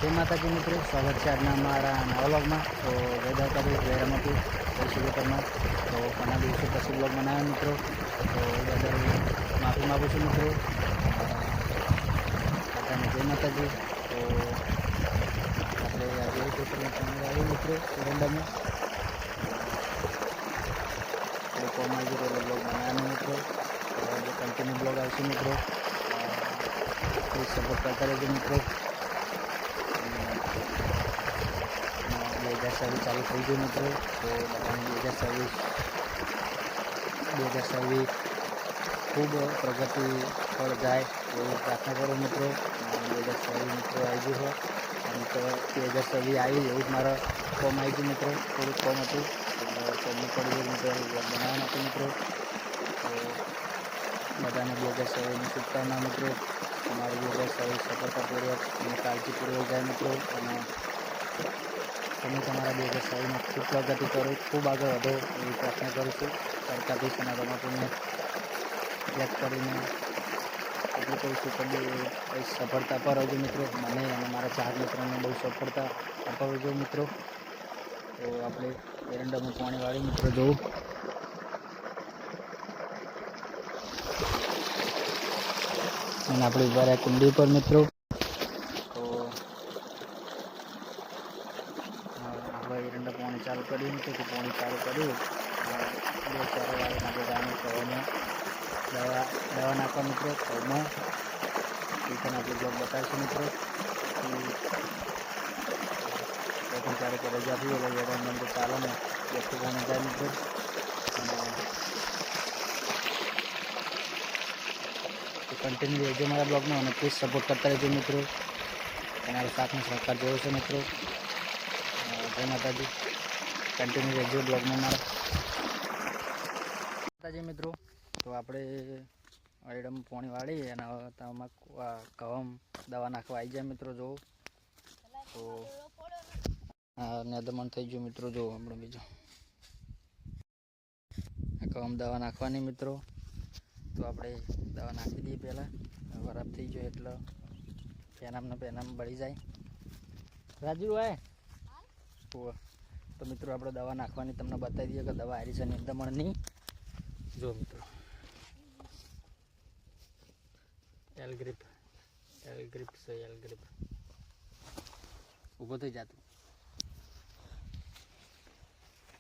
जय माताजी मित्रों, स्वागत है आज हमारा नवा व्लॉग में। तो जय द्वारकाधीश, जय रमती, जय शिवकर्मा। तो घना दिवसों पछी व्लॉग बनाया मित्रों, तो बदल माफी मागू छूं मित्रों। बधाने जय माताजी। तो આપણે આજે ખેતરમાં પાણી આવ્યું મિત્રો એરંડામાં આપણે કોમાં જે બ્લોગ બનાવ્યો મિત્રો, તો કન્ટિન્યુ બ્લોગ આવશે મિત્રો, પ્લીઝ સપોર્ટ કરતા રહેજો મિત્રો। 2027 ચાલુ થઈ ગયું મિત્રો, તો બધાને 2027 ખૂબ પ્રગતિ પર જાય એવી પ્રાર્થના કરું મિત્રો। 2027 મિત્રો આવી ગયું છે, અને તો 2027 આવી એવું જ મારા કોમ આવી ગયું મિત્રો, થોડુંક કોમ હતું કોમનું પડી મિત્રો બ્લોગ બનાવવાનું હતું મિત્રો। તો બધાને 2027ની શુભકામના મિત્રો। તમારું 2027 સફળતાપૂર્વક અને કાળજીપૂર્વક જાય મિત્રો, અને તમે તમારા 2027માં ખૂબ પ્રગતિ કરો, ખૂબ આગળ વધો એવી પ્રાર્થના કરું છું। દ્વારકાધીશ અને રમાપુરને યાદ કરીને એટલું કહું છું કે કંઈ સફળતા અપાવજો મિત્રો, મને અને મારા ચાર મિત્રોને બહુ સફળતા અપાવજો મિત્રો। તો આપણે એરંડામાં પાણી વાળી મિત્રો જોવું, અને આપણે ઉભા રહ્યા કુંડી પર મિત્રો। તો હવે એરંડા પાણી ચાલુ કર્યું મિત્રો, તો પાણી ચાલુ કર્યું 2-4 વાર આપણે ગાયને કવામાં દવા નાખવા મિત્રો, કવામાં એ પણ આપણે બ્લોગ બતાવીશું મિત્રો। તો પણ ક્યારેક રજા આપી એટલે એરંડા તો ચાલે ને વ્યક્તિ પાણી જાય મિત્રો, અને કન્ટિન્યુ રહેજો મારા બ્લોગમાં, અને પ્લીઝ સપોર્ટ કરતા રહેજો મિત્રો। તમારો સાથનો સહકાર જોયો છે મિત્રો। જય માતાજી, કન્ટિન્યુ રહેજો બ્લોગમાં મારા માતાજી મિત્રો। તો આપણે આઈડમ પાણી વાળી અને તેમાં કવમ દવા નાખવા આવી જાય મિત્રો જોવો। તો નેદમણ થઈ ગયું મિત્રો, જો આપણે બીજું કવમ દવા નાખવાની મિત્રો। તો આપણે દવા નાખી દઈએ પહેલાં, ખરાબ થઈ ગયો એટલે પેનામ બળી જાય। રાજુ હોય તો મિત્રો આપણે દવા નાખવાની તમને બતાવી દઈએ કે દવા હારી છે નિંદમણની। જો મિત્રો એલ ગ્રીપ છે, એલ ગ્રીપ ઊભો થઈ જતું।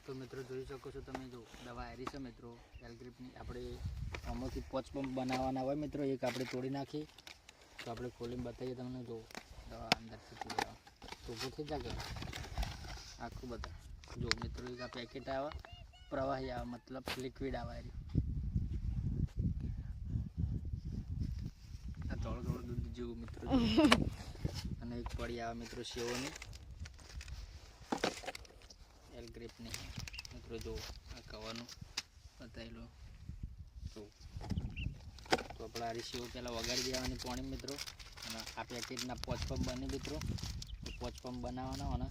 તો મિત્રો જોઈ શકો છો તમે, જો દવા હારી છે મિત્રો એલ ગ્રીપની। આપણે આમાંથી 5 પંપ બનાવવાના હોય મિત્રો, એક આપણે તોડી નાખી, તો આપણે ખોલીને બતાવીએ તમને। જો દવા અંદરથી ઊભો થઈ જાય આખું બધા। જો મિત્રો એક આ પેકેટ આવે પ્રવાહી આવે, મતલબ લિક્વિડ આવે, આ થોડું દૂધ જેવું મિત્રો। અને એક પડી આવે મિત્રો સેવોની એલ ગ્રીપની મિત્રો। જો આ કવરનું બતાવેલું, તો આપણે આ સેવો પહેલાં વગાડી દેવાની પાણી મિત્રો, અને આ પેકેટના 5 પંપ બને મિત્રો। તો 5 પંપ બનાવવાના હોય ને,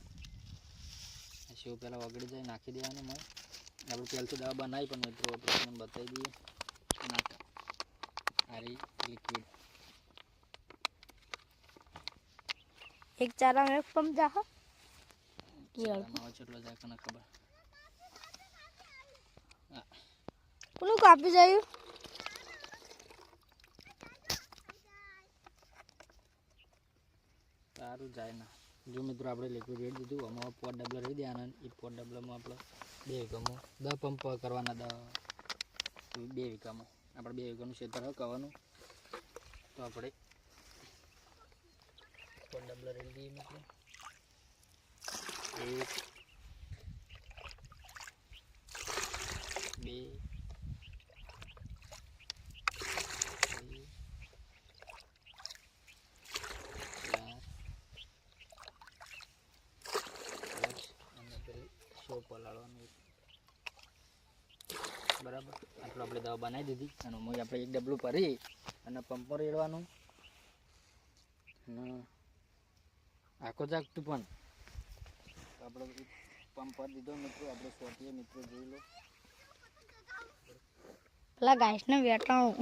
આ સેવ પહેલાં વગડી જાય નાખી દેવાની મળે। આપણે પહેલાંથી દવા બનાવી પણ મિત્રો આપણે બતાવી દઈએ નાખ આરી લિક્વિડ એક ચારા में पंप जा हो चलो जा कना खबर કોનું કાપી જાય સારું જાય ના। જો મિત્રો આપણે લિક્વિડ રેડી દીધું, આમાં પોટ ડબલા રહી દેવાના, એ પોટ ડબલામાં આપણે 2 વીઘામાં 10 પંપ કરવાના, 2 વીઘામાં આપણે 2 વીઘાનું ક્ષેત્ર કરવાનું। તો આપણે પોટ ડબલા રેડી દઈએ મિત્રો, 1 2 પલાળવાનું બરાબર। આટલું આપણે દવા બનાવી દીધી, અને આપણે એક ડબલું ભરી અને પંપમાં રેડવાનું, અને આખો જાગતું પણ આપણે પંપ પર દીધો મિત્રો। આપણે સોટીએ મિત્રો જોઈ લો, પેલા ગાઈસને વેટાણું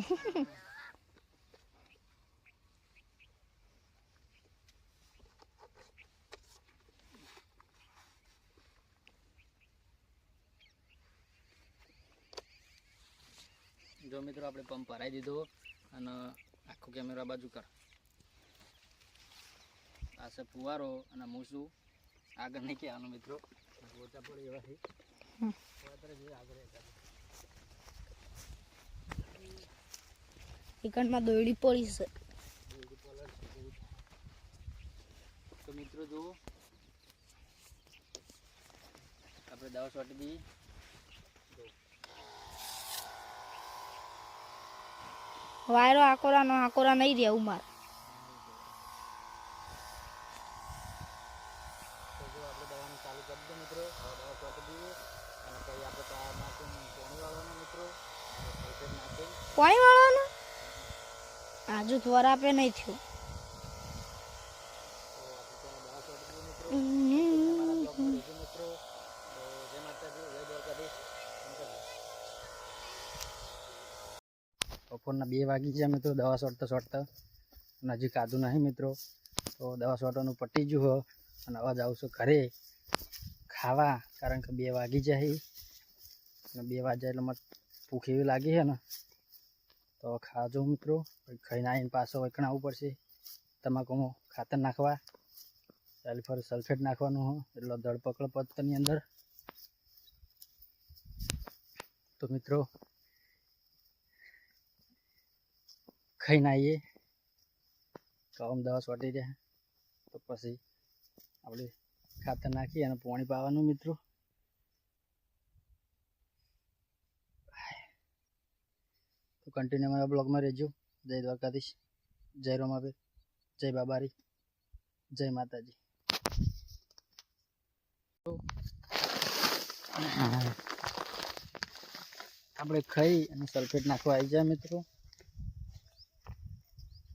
જો મિત્રો આપણે પંપ ભરાઈ દીધો અને આખો કેમેરા બાજુ કર આ છે ફુવારો અને હું શું આગળ નહીં કહેવાનું મિત્રો ગોચા પડે એવા છે આગળ એકંડમાં દોયડી પડી છે. તો મિત્રો જુઓ આપણે દવા છોટી દઈએ. વાયરો આકોરા નહીં રહેવું મારે. તો જો આપણે દવાનું ચાલુ કરી દઈએ મિત્રો. દવા છોટી દઈએ અને પછી આપણે તાર નાખીને પાણી વાળવાના મિત્રો. સલ્ફેટ નાખીને પાણી વાળવાનું આજુ થોર આપે નહીં થયું. બપોરના 2 વાગી ગયા મિત્રો. દવા છોડતા અને હજી કાધું નહીં મિત્રો. તો દવા છોડવાનું પટી ગયું હોય અને અવાજ આવશે ઘરે ખાવા, કારણ કે 2 વાગી જાય અને 2 વાગ્યા એટલે મને ભૂખ એવી લાગી છે ને. તો ખાજો મિત્રો. ખાઈને આવીને પાછો વૈકણ આવવું પડશે તમાકુમાં ખાતર નાખવા. ચાલી ફરી સલ્ફેટ નાખવાનું હોય એટલો ધડપકડ પત્તની અંદર. તો મિત્રો ખાઈને આવીએ. કવમ દવા છોટી જાય તો પછી આપણે ખાતર નાખીએ અને પાણી પાવાનું મિત્રો. તો કન્ટિન્યુ મારા બ્લોગમાં રહેજો. જય દ્વારકાધીશ, જય રોમાબેન, જય બાબારી, જય માતાજી. આપણે ખાઈ અને સલ્ફેટ નાખવા આવી જાય મિત્રો.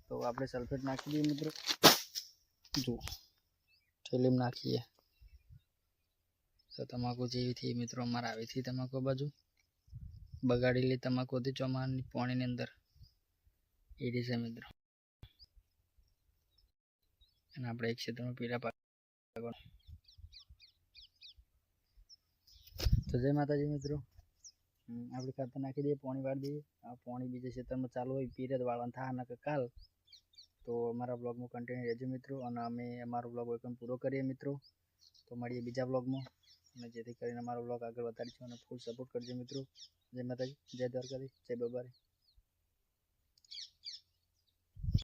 તો આપણે સલ્ફેટ નાખી દઈએ મિત્રો. જુઓ થેલીમાં નાખીએ તો તમાકુ જેવી થઈ મિત્રો. અમારે આવી હતી તમાકુ બાજુ બગાડેલી તમાકુ હતી ચોમાની પાણીની અંદર એ રીતે મિત્રો. અને આપણે એક ક્ષેત્રમાં પીલા પાકવાનું. તો જય માતાજી મિત્રો. આપણે ખાતર નાખી દઈએ, પાણી વાળી દઈએ. આ પાણી બીજા ક્ષેત્રમાં ચાલુ હોય પીરિયડ વાળવાનું થાય ના કે કાલ. તો અમારા બ્લોગમાં કન્ટિન્યુ રહેજો મિત્રો. અને અમે અમારો બ્લોગ એકદમ પૂરો કરીએ મિત્રો. તો મળીએ બીજા બ્લોગમાં, અને જેથી કરીને અમારો બ્લોગ આગળ વધારીશું અને ફૂલ સપોર્ટ કરજો મિત્રો. જય માતાજી, જય દ્વારકાધીશ, જય બાબારી.